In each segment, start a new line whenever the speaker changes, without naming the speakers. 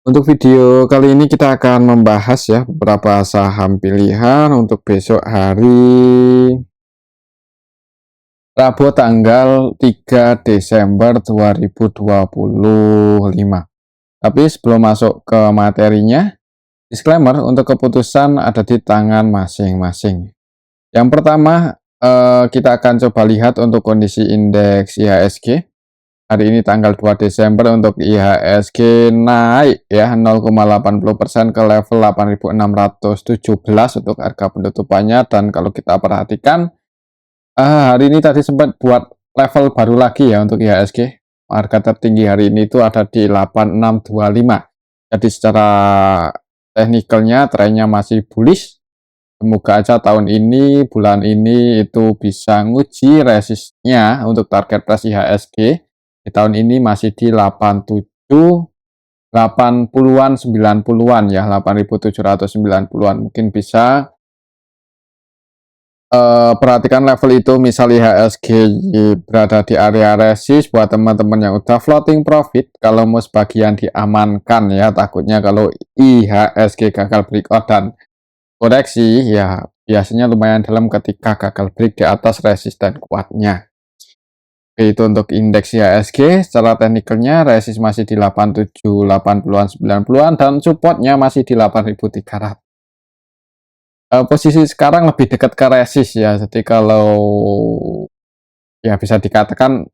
Untuk video kali ini kita akan membahas ya beberapa saham pilihan untuk besok hari Rabu tanggal 3 Desember 2025. Tapi sebelum masuk ke materinya, disclaimer untuk keputusan ada di tangan masing-masing. Yang pertama, kita akan coba lihat untuk kondisi indeks IHSG. Hari ini tanggal 2 Desember untuk IHSG naik ya 0,80% ke level 8.617 untuk harga penutupannya. Dan kalau kita perhatikan hari ini tadi sempat buat level baru lagi ya untuk IHSG. Harga tertinggi hari ini itu ada di 8625. Jadi secara teknikalnya trennya masih bullish. Semoga aja tahun ini, bulan ini itu bisa nguji resistnya untuk target price IHSG. Di tahun ini masih di 87, 80-an, 90-an ya, 8.790-an. Mungkin bisa perhatikan level itu, misal IHSG berada di area resist buat teman-teman yang udah floating profit. Kalau mau sebagian diamankan ya, takutnya kalau IHSG gagal breakout dan koreksi ya biasanya lumayan dalam ketika gagal break di atas resisten kuatnya. Itu untuk indeks IHSG, secara teknikalnya resist masih di 87, 80-an, 90-an, dan supportnya masih di 8.300. Posisi sekarang lebih dekat ke resist ya, jadi kalau ya bisa dikatakan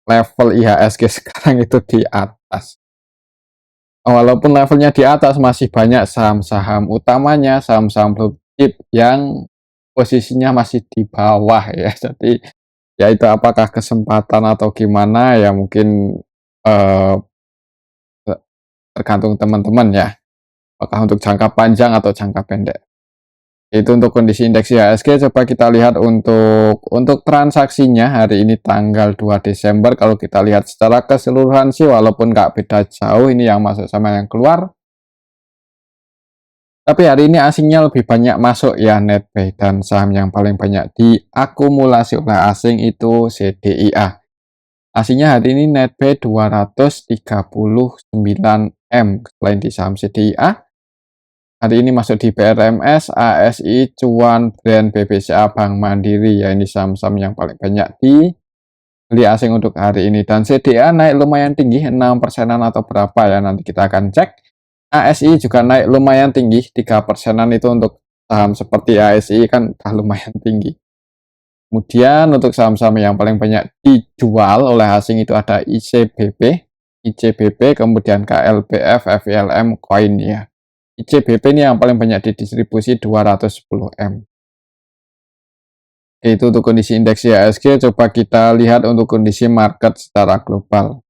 level IHSG sekarang itu di atas. Walaupun levelnya di atas, masih banyak saham-saham utamanya, saham-saham blue chip yang posisinya masih di bawah ya, jadi ya itu apakah kesempatan atau gimana ya mungkin tergantung teman-teman ya, apakah untuk jangka panjang atau jangka pendek. Itu untuk kondisi indeks IHSG. Coba kita lihat untuk transaksinya hari ini tanggal 2 Desember. Kalau kita lihat secara keseluruhan sih walaupun nggak beda jauh ini yang masuk sama yang keluar, tapi hari ini asingnya lebih banyak masuk ya, netbuy, dan saham yang paling banyak diakumulasi oleh asing itu CDIA. Asingnya hari ini netbuy 239M. Selain di saham CDIA, hari ini masuk di BRMS, ASI, Cuan, Brand, BBCA, Bank Mandiri ya, ini saham-saham yang paling banyak dibeli asing untuk hari ini. Dan CDIA naik lumayan tinggi, 6%-an atau berapa ya, nanti kita akan cek. ASI juga naik lumayan tinggi, 3%-an, itu untuk saham seperti ASI kan udah lumayan tinggi. Kemudian untuk saham-saham yang paling banyak dijual oleh asing itu ada ICBP, kemudian KLBF, FILM, Coin ya. ICBP ini yang paling banyak didistribusi 210M. Itu untuk kondisi indeks IHSG. Coba kita lihat untuk kondisi market secara global.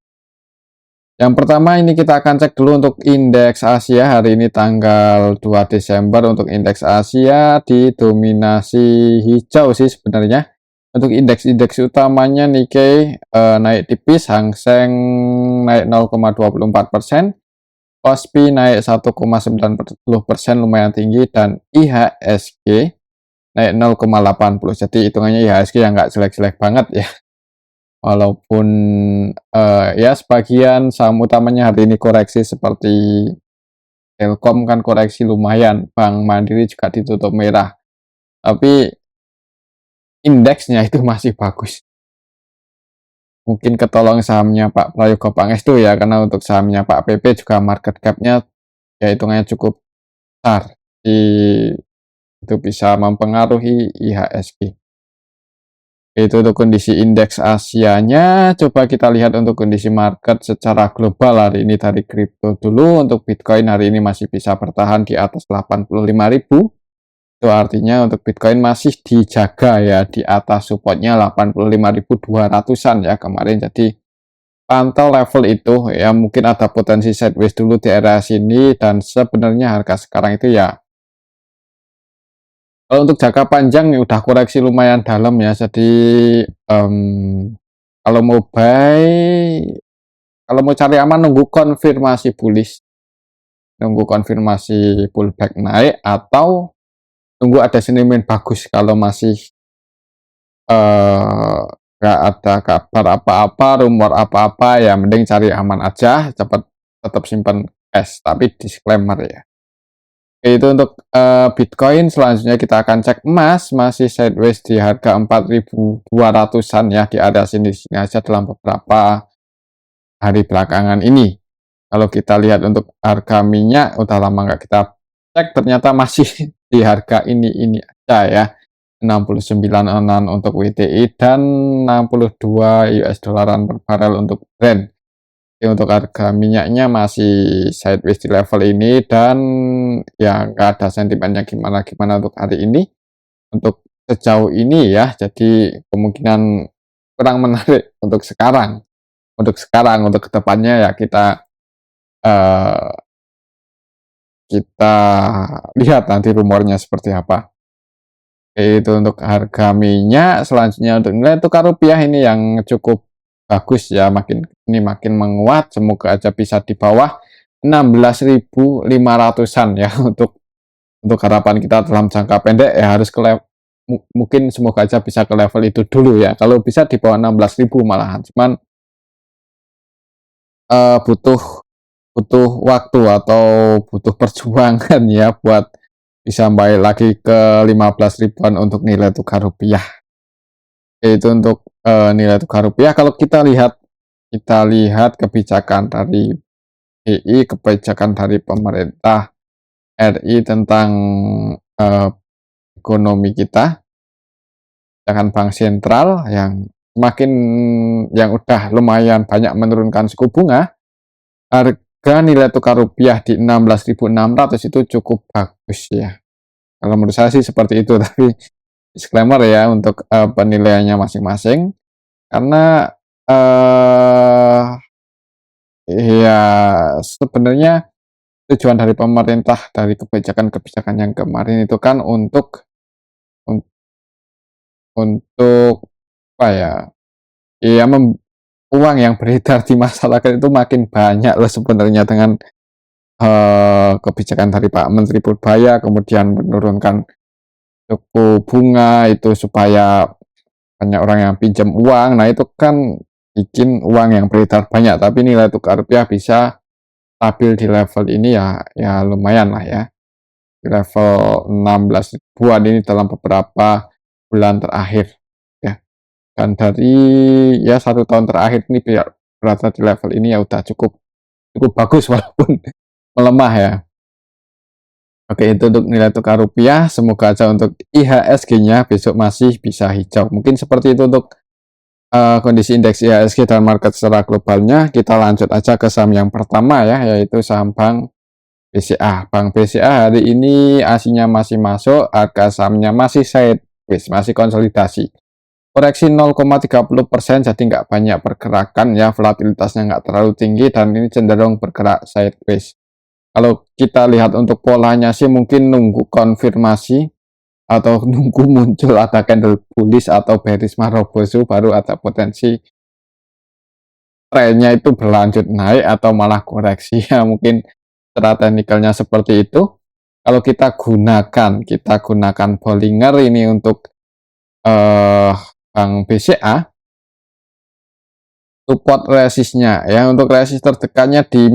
Yang pertama ini kita akan cek dulu untuk indeks Asia hari ini tanggal 2 Desember. Untuk indeks Asia didominasi hijau sih sebenarnya. Untuk indeks utamanya Nikkei naik tipis, Hang Seng naik 0,24%, Kospi naik 1,90%, lumayan tinggi, dan IHSG naik 0,80. Jadi hitungannya IHSG yang nggak jelek-jelek banget ya. Walaupun ya sebagian saham utamanya hari ini koreksi, seperti Telkom kan koreksi lumayan, Bank Mandiri juga ditutup merah, tapi indeksnya itu masih bagus. Mungkin ketolong sahamnya Pak Prayogo Pangestu ya, karena untuk sahamnya Pak PP juga market cap-nya ya hitungannya cukup besar, itu bisa mempengaruhi IHSG. Itu untuk kondisi indeks Asianya. Coba kita lihat untuk kondisi market secara global hari ini dari kripto dulu. Untuk Bitcoin hari ini masih bisa bertahan di atas 85.000. Itu artinya untuk Bitcoin masih dijaga ya di atas supportnya 85.200-an ya kemarin. Jadi pantau level itu ya, mungkin ada potensi sideways dulu di area sini, dan sebenarnya harga sekarang itu ya kalau untuk jangka panjang ya udah koreksi lumayan dalam ya, jadi kalau mau buy, kalau mau cari aman nunggu konfirmasi bullish, nunggu konfirmasi pullback naik, atau nunggu ada sentimen bagus. Kalau masih nggak ada kabar apa-apa, rumor apa-apa, ya mending cari aman aja, tetap simpan cash, tapi disclaimer ya. Itu untuk Bitcoin. Selanjutnya kita akan cek emas, masih sideways di harga 4.200-an ya, di area sini-sini aja dalam beberapa hari belakangan ini. Kalau kita lihat untuk harga minyak, udah lama nggak kita cek, ternyata masih di harga ini aja ya. 69-an untuk WTI dan 62 US dollaran per barel untuk Brent. Jadi untuk harga minyaknya masih sideways di level ini, dan ya nggak ada sentimennya gimana-gimana untuk hari ini, untuk sejauh ini ya. Jadi kemungkinan kurang menarik untuk sekarang. Untuk kedepannya ya eh, kita lihat nanti rumornya seperti apa. Itu untuk harga minyak. Selanjutnya untuk nilai tukar rupiah, ini yang cukup bagus ya, makin menguat, semoga aja bisa di bawah 16.500-an ya. Untuk harapan kita dalam jangka pendek ya harus ke mungkin semoga aja bisa ke level itu dulu ya, kalau bisa di bawah 16.000 malahan. Cuman butuh butuh waktu atau butuh perjuangan ya buat bisa balik lagi ke 15 ribuan untuk nilai tukar rupiah. Itu untuk nilai tukar rupiah. Kalau kita lihat kebijakan dari BI, kebijakan dari pemerintah RI tentang ekonomi kita, kebijakan bank sentral yang udah lumayan banyak menurunkan suku bunga, harga nilai tukar rupiah di 16.600 itu cukup bagus ya. Kalau menurut saya sih seperti itu, tapi disclaimer ya untuk penilaiannya masing-masing, karena ya sebenarnya tujuan dari pemerintah dari kebijakan-kebijakan yang kemarin itu kan untuk apa ya? Ya uang yang beredar di masyarakat itu makin banyak loh sebenarnya, dengan kebijakan dari Pak Menteri Purbaya, kemudian menurunkan suku bunga itu supaya banyak orang yang pinjam uang. Nah itu kan bikin uang yang beredar banyak, tapi nilai tukar rupiah bisa stabil di level ini ya lumayan lah ya, di level 16 ribuan ini dalam beberapa bulan terakhir ya. Dan dari ya 1 tahun terakhir ini biar berada di level ini ya udah cukup cukup bagus walaupun melemah ya. Oke, itu untuk nilai tukar rupiah. Semoga aja untuk IHSG-nya besok masih bisa hijau. Mungkin seperti itu untuk kondisi indeks IHSG dan market secara globalnya. Kita lanjut aja ke saham yang pertama ya, yaitu saham Bank BCA. Bank BCA hari ini aslinya masih masuk, harga sahamnya masih sideways, masih konsolidasi. Koreksi 0,30%, jadi nggak banyak pergerakan ya, volatilitasnya nggak terlalu tinggi, dan ini cenderung bergerak sideways. Kalau kita lihat untuk polanya sih mungkin nunggu konfirmasi atau nunggu muncul ada candle bullish atau bearish marobozu, baru ada potensi trennya itu berlanjut naik atau malah koreksi ya, mungkin secara teknikalnya seperti itu. Kalau kita gunakan Bollinger ini untuk Bank BCA, support resistnya ya, untuk resist terdekatnya di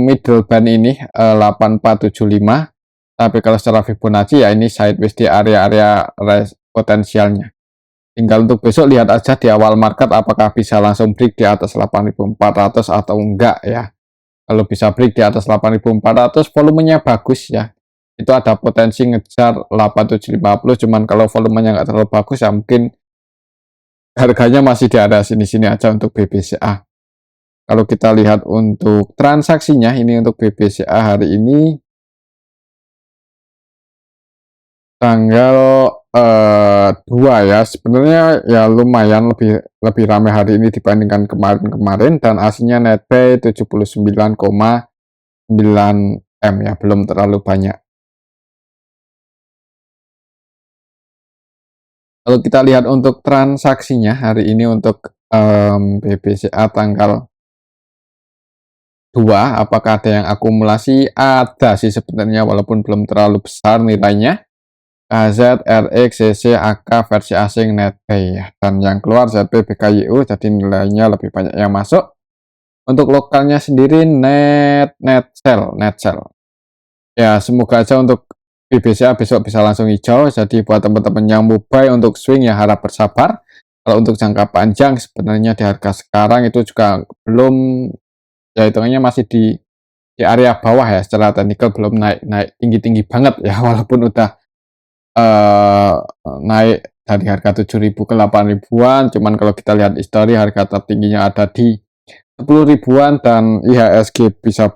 middle band ini 8475, tapi kalau secara Fibonacci ya ini sideways di area-area potensialnya. Tinggal untuk besok lihat aja di awal market apakah bisa langsung break di atas 8.400 atau enggak ya. Kalau bisa break di atas 8.400, volumenya bagus ya, itu ada potensi ngejar 8750. Cuman kalau volumenya nggak terlalu bagus ya mungkin harganya masih di area sini-sini aja untuk BBCA. Kalau kita lihat untuk transaksinya, ini untuk BBCA hari ini tanggal 2 ya, sebenarnya ya lumayan lebih ramai hari ini dibandingkan kemarin-kemarin, dan aslinya net buy 79,9 M ya, belum terlalu banyak. Kalau kita lihat untuk transaksinya hari ini untuk BBCA tanggal 2, apakah ada yang akumulasi? Ada sih sebenarnya, walaupun belum terlalu besar nilainya. KZ, RX, CC, AK versi asing netpay ya. Dan yang keluar ZP, BKYU, jadi nilainya lebih banyak yang masuk. Untuk lokalnya sendiri net sell. Ya, semoga aja untuk BBCA besok bisa langsung hijau. Jadi buat teman-teman yang mau buy untuk swing ya harap bersabar. Kalau untuk jangka panjang sebenarnya di harga sekarang itu juga belum, ya hitungannya masih di area bawah ya, secara teknikal belum naik tinggi-tinggi banget ya, walaupun udah naik dari harga 7.000 ke 8 ribuan. Cuman kalau kita lihat histori harga tertingginya ada di 10 ribuan dan IHSG bisa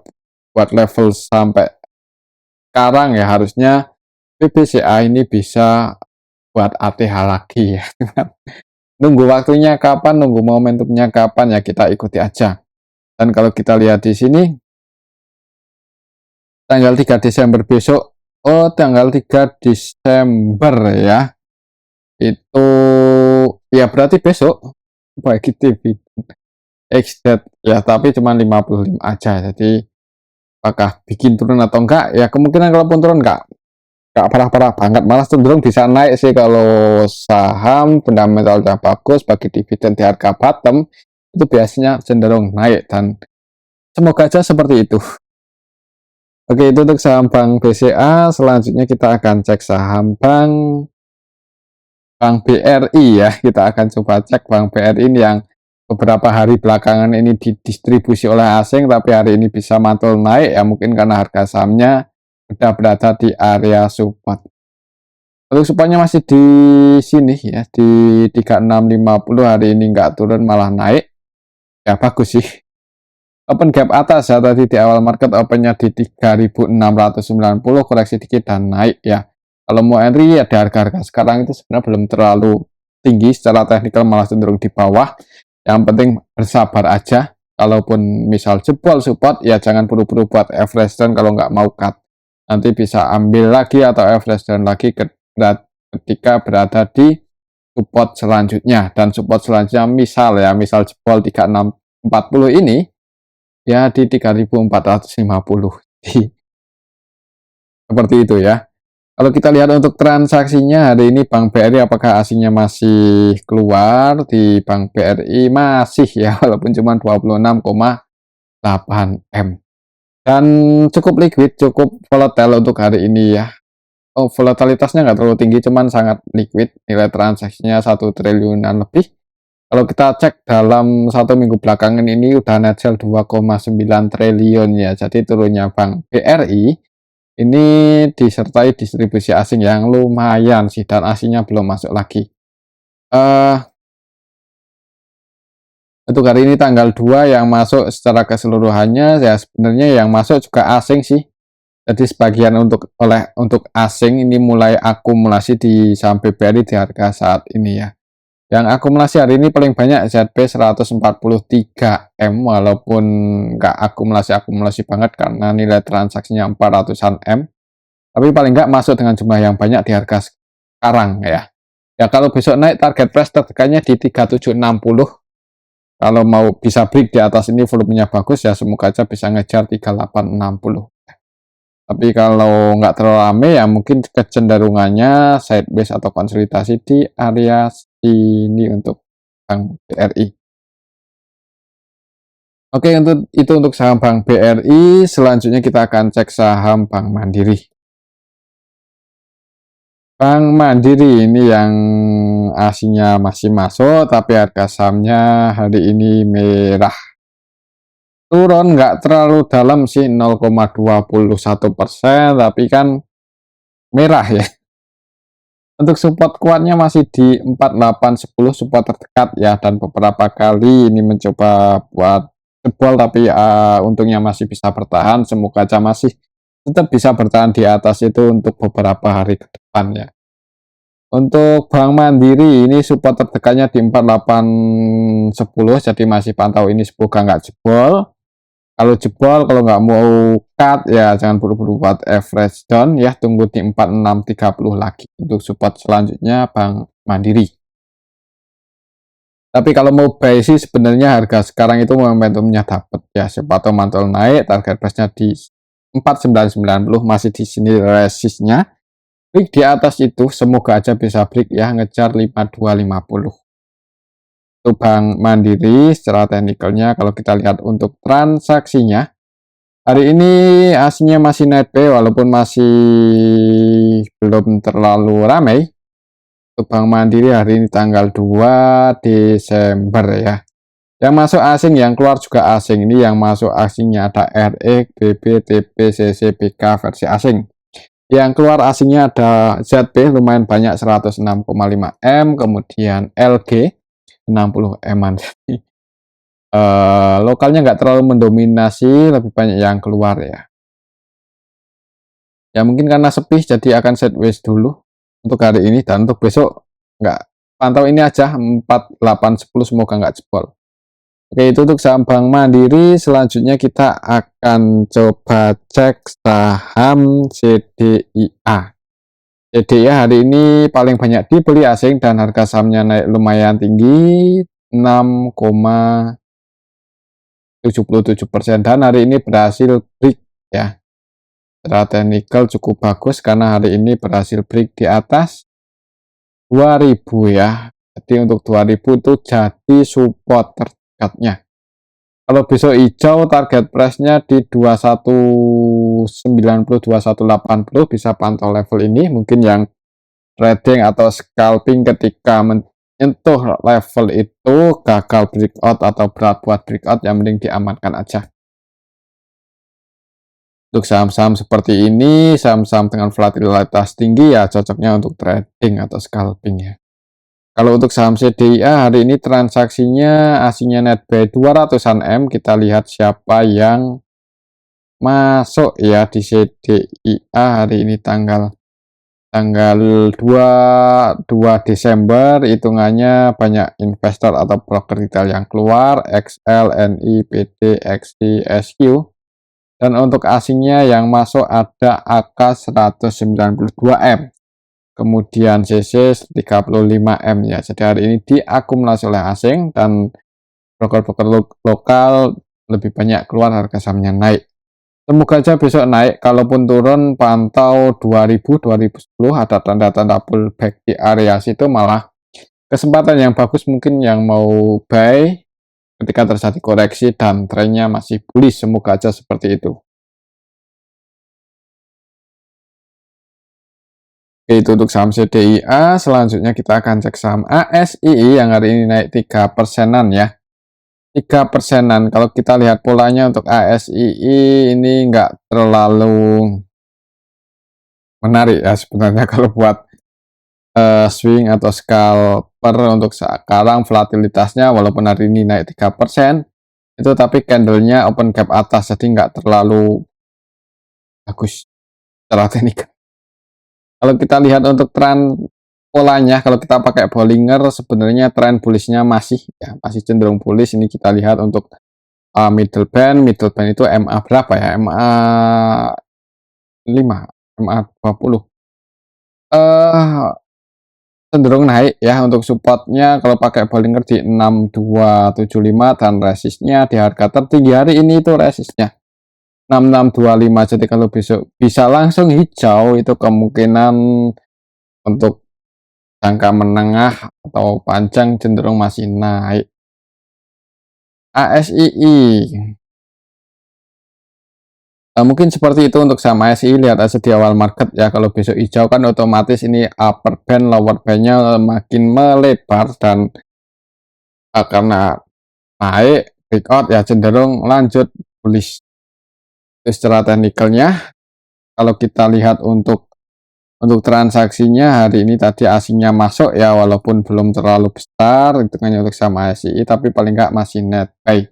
buat level sampai sekarang ya, harusnya BBCA ini bisa buat ATH lagi ya. Nunggu waktunya kapan, nunggu momentumnya kapan ya, kita ikuti aja. Dan kalau kita lihat di sini tanggal 3 Desember besok, oh tanggal 3 Desember ya, itu ya berarti besok bagi TV XDAT ya, tapi cuma 55 aja. Jadi apakah bikin turun atau enggak ya, kemungkinan kalaupun turun enggak parah-parah banget, malah cenderung bisa naik sih kalau saham fundamentalnya bagus bagi dividen di harga bottom itu biasanya cenderung naik, dan semoga aja seperti itu. Oke, itu untuk saham Bank BCA. Selanjutnya kita akan cek saham Bank BRI ya. Kita akan coba cek Bank BRI ini yang beberapa hari belakangan ini didistribusi oleh asing, tapi hari ini bisa mantul naik ya, mungkin karena harga sahamnya sudah berada di area support. Untuk supportnya masih di sini ya, di 3650. Hari ini nggak turun malah naik. Ya bagus sih. Open gap atas ya, tadi di awal market opennya di 3690, koreksi dikit dan naik ya. Kalau mau entry ya di harga-harga sekarang itu sebenarnya belum terlalu tinggi, secara teknikal malah cenderung di bawah. Yang penting bersabar aja. Kalaupun misal jebol support ya jangan buru-buru buat average down kalau nggak mau cut. Nanti bisa ambil lagi atau average down lagi ketika berada di support selanjutnya. Dan support selanjutnya misal jebol 3640 ini ya di 3450. Seperti itu ya. Kalau kita lihat untuk transaksinya hari ini Bank BRI, apakah asingnya masih keluar? Di Bank BRI masih ya, walaupun cuma 26,8 M. Dan cukup liquid, cukup volatile untuk hari ini ya. Oh, volatilitasnya nggak terlalu tinggi, cuman sangat liquid. Nilai transaksinya 1 triliunan lebih. Kalau kita cek dalam 1 minggu belakangan ini udah net sell 2,9 triliun ya. Jadi turunnya Bank BRI ini disertai distribusi asing yang lumayan sih, dan asingnya belum masuk lagi. Untuk hari ini tanggal 2 yang masuk secara keseluruhannya ya sebenarnya yang masuk juga asing sih. Jadi sebagian untuk asing ini mulai akumulasi di saham BBRI di harga saat ini ya. Yang akumulasi hari ini paling banyak ZB 143 M, walaupun nggak akumulasi banget karena nilai transaksinya 400-an M. Tapi paling nggak masuk dengan jumlah yang banyak di harga sekarang ya. Ya kalau besok naik target price tertekannya di 3760. Kalau mau bisa break di atas ini volumenya bagus ya, semoga aja bisa ngejar 3860. Tapi kalau nggak terlalu rame ya mungkin kecenderungannya sideways atau konsolidasi di area ini untuk Bank BRI. Oke, itu untuk saham Bank BRI. Selanjutnya kita akan cek saham Bank Mandiri. Bank Mandiri ini yang aslinya masih masuk, tapi harga sahamnya hari ini merah. Turun nggak terlalu dalam sih, 0,21%, tapi kan merah ya. Untuk support kuatnya masih di 4810 support terdekat ya, dan beberapa kali ini mencoba buat jebol, tapi untungnya masih bisa bertahan. Semoga aja masih tetap bisa bertahan di atas itu untuk beberapa hari ke depan ya. Untuk Bank Mandiri ini support terdekatnya di 4810, jadi masih pantau ini semoga nggak jebol. Kalau jebol, kalau nggak mau cut ya jangan buru-buru buat average down ya, tunggu di 4630 lagi untuk support selanjutnya Bank Mandiri. Tapi kalau mau buy sih sebenarnya harga sekarang itu momentumnya dapat ya, siapa tahu mantul naik, target price-nya di 4990, masih di sini resistnya. Break di atas itu semoga aja bisa break ya, ngejar 5250. Itu Bank Mandiri secara teknikalnya. Kalau kita lihat untuk transaksinya, hari ini aslinya masih net buy walaupun masih belum terlalu ramai. Untuk Bank Mandiri hari ini tanggal 2 Desember ya. Yang masuk asing, yang keluar juga asing. Ini yang masuk asingnya ada RX, BB, TP, CC, BK versi asing. Yang keluar asingnya ada ZB lumayan banyak 106,5 M, kemudian LG 60 M. Lokalnya nggak terlalu mendominasi, lebih banyak yang keluar ya. Ya mungkin karena sepi jadi akan sideways dulu untuk hari ini, dan untuk besok nggak, pantau ini aja 4810, semoga nggak jebol. Oke, itu untuk saham Bank Mandiri. Selanjutnya kita akan coba cek saham CDIA. CDIA hari ini paling banyak dibeli asing dan harga sahamnya naik lumayan tinggi 6,77%, dan hari ini berhasil break ya. Secara teknikal cukup bagus karena hari ini berhasil break di atas 2000 ya. Jadi untuk 2000 itu jadi support terdekatnya. Kalau besok hijau, target price-nya di 2190, 2180, bisa pantau level ini. Mungkin yang trading atau scalping ketika menyentuh level itu gagal breakout atau berat buat breakout, yang mending diamankan aja. Untuk saham-saham seperti ini, saham-saham dengan volatilitas tinggi ya cocoknya untuk trading atau scalping ya. Kalau untuk saham CDIA hari ini transaksinya aslinya net buy 200-an M. Kita lihat siapa yang masuk ya di CDIA hari ini tanggal 2 Desember. Hitungannya banyak investor atau broker retail yang keluar, XL, NI, PD, XI, SQ. Dan untuk asingnya yang masuk ada AK 192M, kemudian CC 35M ya. Jadi hari ini diakumulasi oleh asing dan broker-broker lokal lebih banyak keluar, harga sahamnya naik. Semoga aja besok naik, kalaupun turun pantau 2000, 2010, ada tanda-tanda pullback di area situ, malah kesempatan yang bagus mungkin yang mau buy ketika terjadi koreksi dan trennya masih bullish. Semoga aja seperti itu. Oke, itu untuk saham CDIA. Selanjutnya kita akan cek saham ASII yang hari ini naik 3%-an ya. 3%-an. Kalau kita lihat polanya untuk ASII ini nggak terlalu menarik ya sebenarnya kalau buat swing atau scalper. Untuk sekarang volatilitasnya walaupun hari ini naik 3% itu, tapi candlenya open gap atas, jadi nggak terlalu bagus secara teknik. Kalau kita lihat untuk tren polanya, kalau kita pakai Bollinger sebenarnya tren bullishnya masih masih cenderung bullish. Ini kita lihat untuk middle band itu MA berapa ya, MA 5, MA 20 cenderung naik ya. Untuk supportnya kalau pakai Bollinger di 6275 dan resistnya di harga tertinggi hari ini itu resistnya 6625. Jadi kalau besok bisa langsung hijau, itu kemungkinan untuk jangka menengah atau panjang cenderung masih naik. ASII mungkin seperti itu untuk saham ASII. Lihat aja di awal market ya. Kalau besok hijau kan otomatis ini upper band lower bandnya makin melebar, dan karena naik breakout ya cenderung lanjut bullish. Itu secara teknikalnya. Kalau kita lihat untuk transaksinya hari ini tadi asingnya masuk ya, walaupun belum terlalu besar hitungannya untuk saham ASII, tapi paling nggak masih net buy.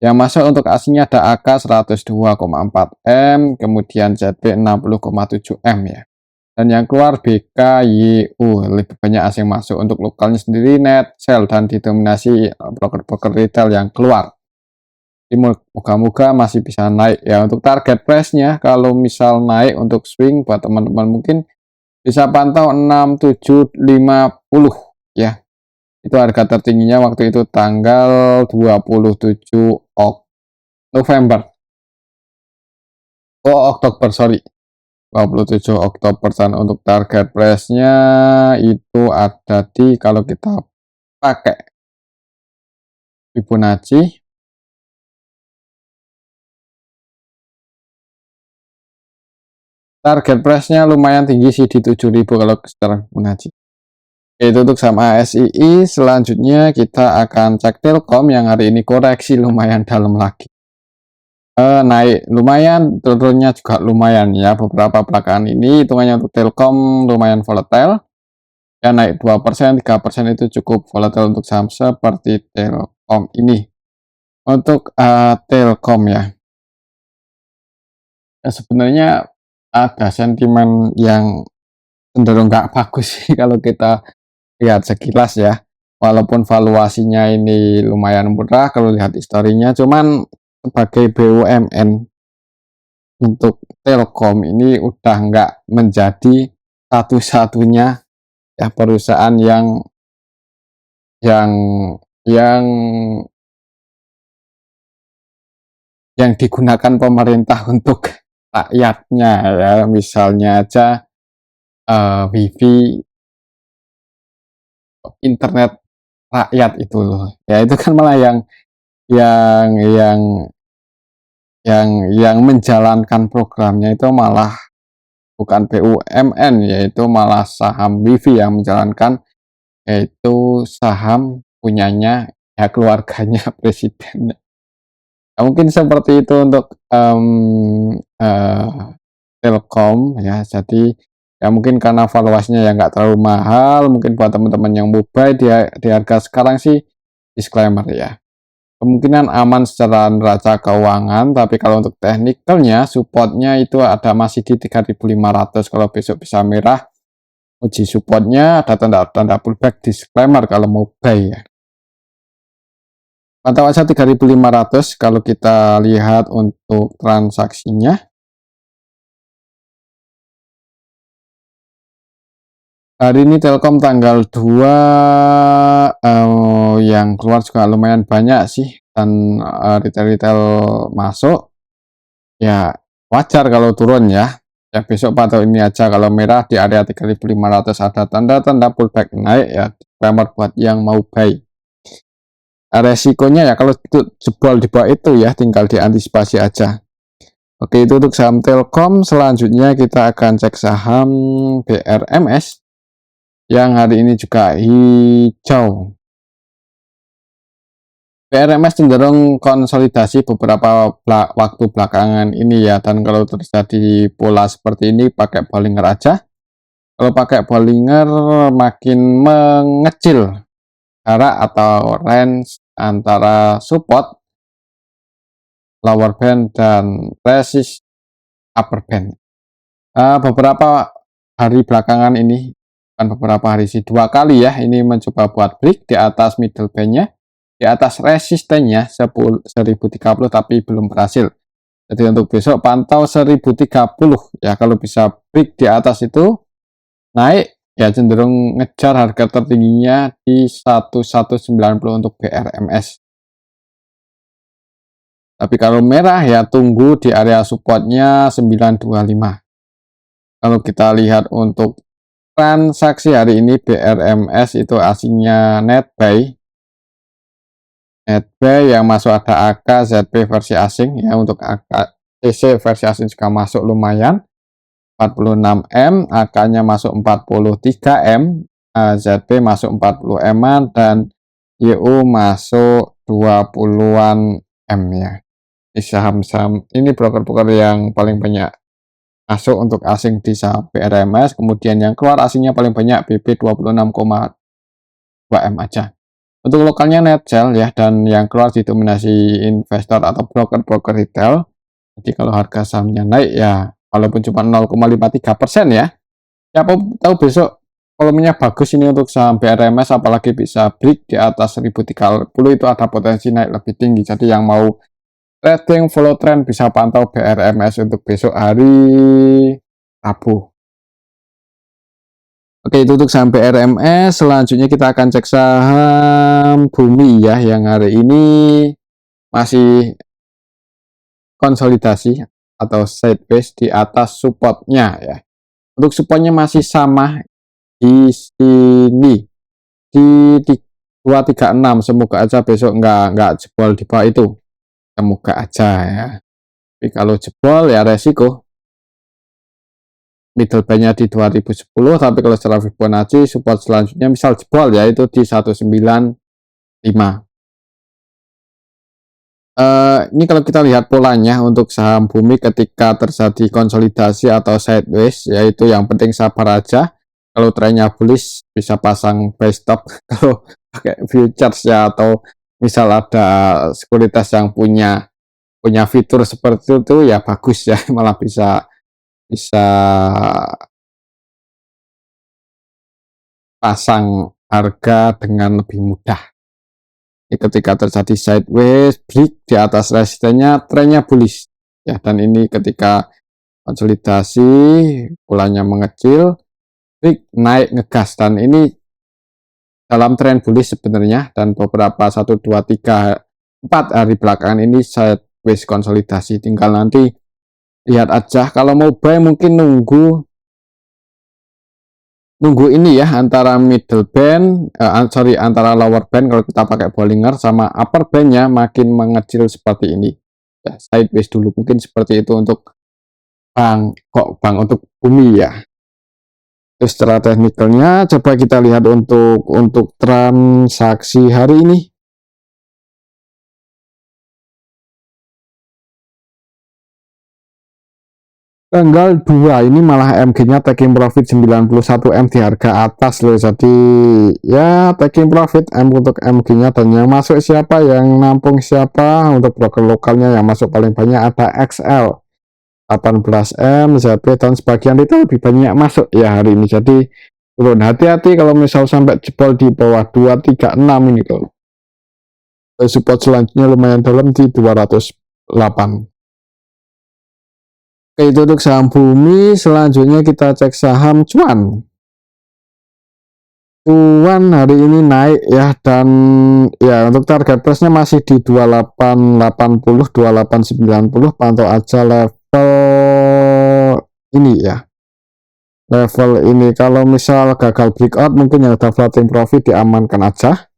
Yang masuk untuk asingnya ada AK 102,4M, kemudian ZB 60,7M ya. Dan yang keluar BKYU, lebih banyak asing masuk. Untuk lokalnya sendiri net sell dan didominasi broker-broker retail yang keluar. Moga-moga masih bisa naik ya. Untuk target price-nya kalau misal naik untuk swing buat teman-teman mungkin bisa pantau 6750 ya. Itu harga tertingginya waktu itu tanggal 27 November. Oktober, sorry. 27 Oktober. Dan untuk target price-nya itu ada di, kalau kita pakai Fibonacci. Target price-nya lumayan tinggi sih di 7.000 kalau secara Fibonacci. Itu untuk saham ASII. Selanjutnya kita akan cek Telkom yang hari ini koreksi lumayan dalam lagi. Naik lumayan, turunnya juga lumayan ya. Beberapa belakangan ini hitungannya untuk Telkom lumayan volatile. Ya, naik 2%, 3% itu cukup volatile untuk saham seperti Telkom ini. Untuk Telkom ya. Ya sebenarnya ada sentimen yang cenderung nggak bagus sih kalau kita lihat sekilas ya. Walaupun valuasinya ini lumayan murah kalau lihat historinya, cuman sebagai BUMN untuk Telkom ini udah nggak menjadi satu-satunya ya perusahaan yang yang yang digunakan pemerintah untuk rakyatnya ya. Misalnya aja wifi internet rakyat itu loh ya, itu kan malah yang yang yang menjalankan programnya itu malah bukan BUMN, yaitu malah saham wifi yang menjalankan, yaitu saham punyanya ya keluarganya presiden. Ya, mungkin seperti itu untuk Telkom ya. Jadi ya mungkin karena valuasinya yang nggak terlalu mahal, mungkin buat teman-teman yang mau buy di harga sekarang sih disclaimer ya. Kemungkinan aman secara neraca keuangan, tapi kalau untuk teknikalnya supportnya itu ada masih di 3.500. Kalau besok bisa merah, uji supportnya ada tanda-tanda pullback, disclaimer kalau mau buy ya. Pantau aja 3.500 kalau kita lihat untuk transaksinya. Hari ini Telkom tanggal 2 yang keluar juga lumayan banyak sih, dan retail-retail masuk. Ya wajar kalau turun ya. Ya besok pantau ini aja, kalau merah di area 3.500 ada tanda-tanda pullback naik ya, disclaimer buat yang mau buy. Resikonya ya kalau itu jebol di bawah itu ya tinggal diantisipasi aja. Oke, itu untuk saham Telkom. Selanjutnya kita akan cek saham BRMS yang hari ini juga hijau. BRMS cenderung konsolidasi beberapa waktu belakangan ini ya, dan kalau terjadi pola seperti ini pakai Bollinger aja. Kalau pakai Bollinger makin mengecil jarak atau range antara support lower band dan resist upper band. Beberapa hari belakangan ini, bukan beberapa hari sih, 2 kali ya ini mencoba buat break di atas middle bandnya, di atas resistennya 1030, tapi belum berhasil. Jadi untuk besok pantau 1030 ya, kalau bisa break di atas itu naik ya cenderung ngejar harga tertingginya di 1190 untuk BRMS. Tapi kalau merah ya tunggu di area supportnya 925. Kalau kita lihat untuk transaksi hari ini BRMS itu asingnya net buy yang masuk ada AK ZP versi asing ya. Untuk AK CC versi asing juga masuk lumayan 46M, AK-nya masuk 43M, ZP masuk 40M, dan YU masuk 20-an M ya. Di saham-saham ini broker-broker yang paling banyak masuk untuk asing di saham BRMS. Kemudian yang keluar asingnya paling banyak BB 26,2M aja. Untuk lokalnya net sell ya, dan yang keluar didominasi investor atau broker-broker retail. Jadi kalau harga sahamnya naik ya, walaupun cuma 0,53% ya, siapa tahu besok volumenya bagus ini untuk saham BRMS, apalagi bisa break di atas 1030 itu ada potensi naik lebih tinggi. Jadi yang mau trading follow trend bisa pantau BRMS untuk besok hari Rabu. Oke, itu untuk saham BRMS. Selanjutnya kita akan cek saham Bumi ya, yang hari ini masih konsolidasi atau sideways di atas supportnya ya. Untuk supportnya masih sama di sini di 236, semoga aja besok nggak jebol di bawah itu, semoga aja ya. Tapi kalau jebol ya resiko middle bandnya di 2010, tapi kalau secara Fibonacci support selanjutnya misal jebol ya itu di 195. Ini kalau kita lihat polanya untuk saham bumi ketika terjadi konsolidasi atau sideways, yaitu yang penting sabar aja. Kalau trennya bullish bisa pasang buy stop, kalau pakai futures ya, atau misal ada sekuritas yang punya fitur seperti itu ya bagus ya, malah bisa bisa pasang harga dengan lebih mudah. Ketika terjadi sideways break di atas resistennya, trennya bullish ya, dan ini ketika konsolidasi polanya mengecil, break naik ngegas, dan ini dalam tren bullish sebenarnya, dan beberapa 1 2 3 4 hari belakangan ini sideways konsolidasi. Tinggal nanti lihat aja, kalau mau buy mungkin nunggu ini ya, antara middle band antara lower band kalau kita pakai Bollinger sama upper bandnya makin mengecil seperti ini ya, sideways dulu mungkin seperti itu untuk bank untuk bumi ya. Terus secara teknikalnya coba kita lihat untuk transaksi hari ini. Tanggal 2 ini malah MG-nya taking profit 91 M di harga atas loh. Jadi ya taking profit M untuk MG-nya, dan yang masuk siapa, yang nampung siapa. Untuk broker lokalnya yang masuk paling banyak ada XL 18 M, ZP, dan sebagian itu lebih banyak masuk ya hari ini. Jadi turun, hati-hati kalau misal sampai jebol di bawah 236 ini tuh. Support selanjutnya lumayan dalam di 208. Oke, itu untuk saham bumi. Selanjutnya kita cek saham cuan. Cuan hari ini naik ya, dan ya untuk target price-nya masih di 2880, 2890. Pantau aja level ini ya. Level ini kalau misal gagal breakout mungkin yang ada floating profit diamankan aja.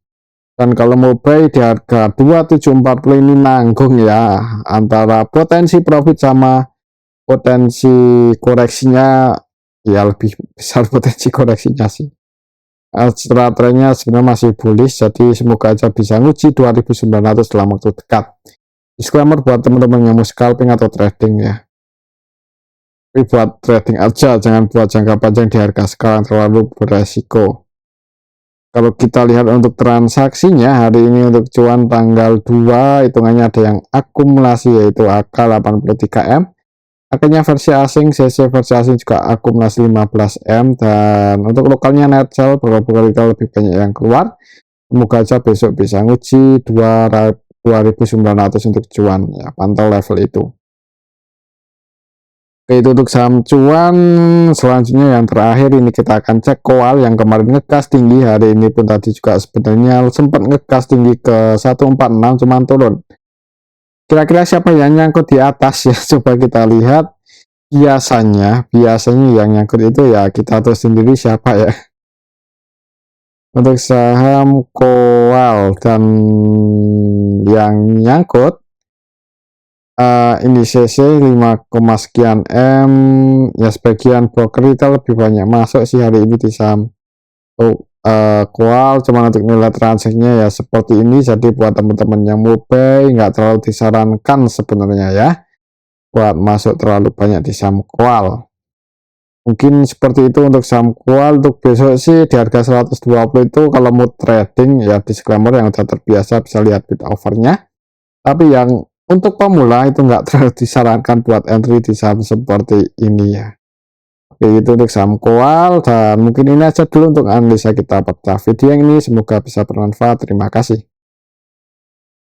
Dan kalau mau buy di harga 2740 ini nanggung ya, antara potensi profit sama potensi koreksinya ya lebih besar potensi koreksinya sih. Setelah trennya sebenarnya masih bullish, jadi semoga aja bisa nguji 2900 dalam waktu dekat. Disclaimer buat teman-teman yang mau scalping atau trading ya, tapi buat trading aja, jangan buat jangka panjang di harga sekarang, terlalu beresiko. Kalau kita lihat untuk transaksinya hari ini untuk cuan tanggal 2 hitungannya ada yang akumulasi yaitu AK 83M, akhirnya versi asing CC versi asing juga akumulasi 15M, dan untuk lokalnya net sell beberapa kali lebih banyak yang keluar. Semoga aja besok bisa nguji 2900 untuk cuan ya, pantau level itu. Oke, itu untuk saham cuan. Selanjutnya yang terakhir ini kita akan cek Koal yang kemarin ngegas tinggi, hari ini pun tadi juga sebenarnya sempat ngegas tinggi ke 146 cuman turun. Kira-kira siapa yang nyangkut di atas ya, coba kita lihat. Biasanya yang nyangkut itu ya kita tahu sendiri siapa ya. Untuk saham Koal dan yang nyangkut ini CC 5, sekian M ya, sebagian broker retail lebih banyak masuk sih hari ini di saham Koal. Cuma untuk nilai transaksinya ya seperti ini, jadi buat teman-teman yang mau buy nggak terlalu disarankan sebenarnya ya buat masuk terlalu banyak di saham Koal. Mungkin seperti itu untuk saham Koal. Untuk besok sih di harga 120 itu kalau mau trading ya, disclaimer yang udah terbiasa bisa lihat bid overnya, tapi yang untuk pemula itu nggak terlalu disarankan buat entry di saham seperti ini ya. Oke, itu untuk saham Koal, dan mungkin ini aja dulu untuk analisa kita pada video ini, semoga bisa bermanfaat. Terima kasih.